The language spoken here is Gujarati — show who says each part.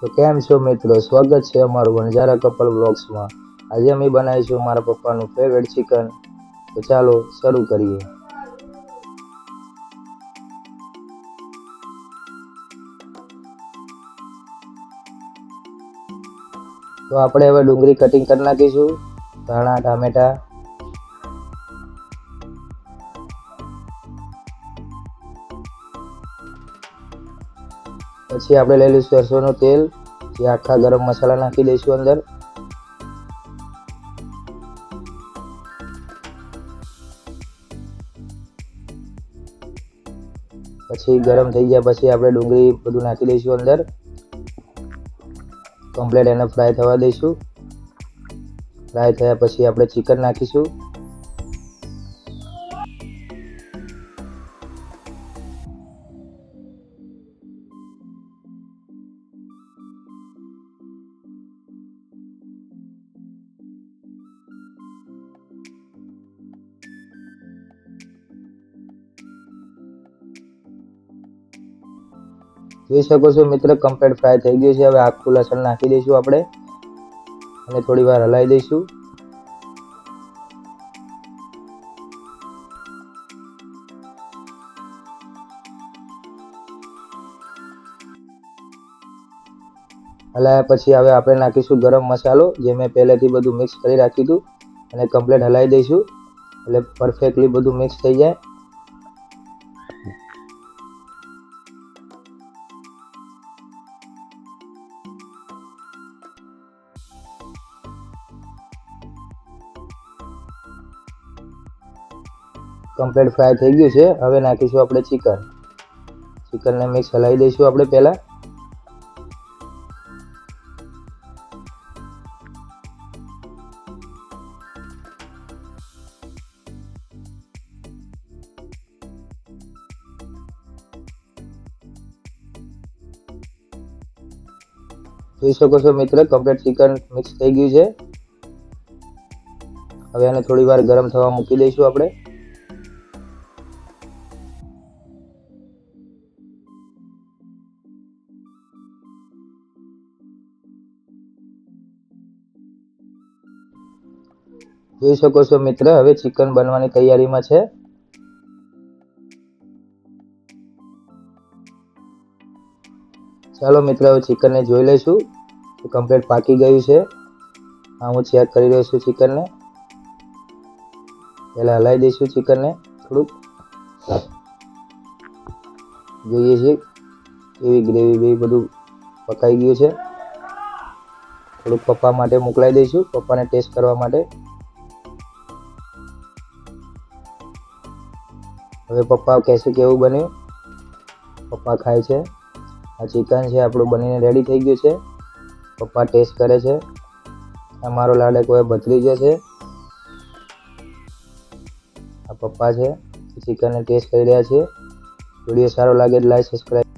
Speaker 1: તો કેમ છો મિત્રો, સ્વાગત છે અમારું વણજારા કપલ બ્લોગ્સમાં। આજે અમે બનાવીશું મારા પપ્પાનું ફેવરેટ ચિકન। તો ચાલો શરૂ કરીએ। તો આપણે હવે ડુંગળી કટિંગ કરી નાખીશું, ધાણા ટામેટા, પછી આપણે લઈ લઈશું સરસોનું તેલ, જે આખા ગરમ મસાલા નાખી દઈશું અંદર। પછી ગરમ થઈ ગયા પછી આપણે ડુંગળી બધું નાખી દઈશું અંદર, કમ્પ્લીટ એને ફ્રાય થવા દઈશું। ફ્રાય થયા પછી આપણે ચિકન નાખીશું। જોઈ શકો છો મિત્ર, કમ્પ્લીટ ફ્રાય થઈ ગયું છે। હવે આખું લસણ નાખી દઈશું આપણે અને થોડી વાર હલાવી દઈશું। હલાવ્યા પછી હવે આપણે નાખીશું ગરમ મસાલો, જે મેં પહેલેથી બધું મિક્સ કરી રાખ્યું હતું, અને કમ્પ્લીટ હલાવી દઈશું એટલે પરફેક્ટલી બધું મિક્સ થઈ જાય। કમ્પ્લીટ ફ્રાય થઈ ગયું છે। હવે નાખીશું આપણે ચિકનને મિક્સ હલાવી દઈશું આપણે પહેલા। જોઈ શકો છો મિત્ર, કમ્પ્લીટ ચિકન મિક્સ થઈ ગયું છે। હવે આને થોડી વાર ગરમ થવા મૂકી દઈશું આપણે। જોઈ શકો છો મિત્ર, હવે ચિકન બનવાની તૈયારીમાં છે। ચાલો મિત્ર, હવે ચિકનને જોઈ લઈશું તો કમ્પ્લીટ પાકી ગયું છે। હા, હું ચેક કરી રહ્યો છું ચિકનને। પહેલા હલાવી દઈશું ચિકનને થોડુંક, જોઈએ છીએ એવી ગ્રેવી બધું પકાઈ ગયું છે। થોડુંક પપ્પા માટે મોકલાવી દઈશું, પપ્પાને ટેસ્ટ કરવા માટે। હવે પપ્પા કહેશે કેવું બન્યું। પપ્પા ખાય છે। આ ચિકન છે આપણું બનીને રેડી થઈ ગયું છે। પપ્પા ટેસ્ટ કરે છે। આ મારો લાડક હવે ભત્રીજો છે। આ પપ્પા છે, ચિકનને ટેસ્ટ કરી રહ્યા છે। વિડીયો સારો લાગે તો લાઈક, સબસ્ક્રાઈબ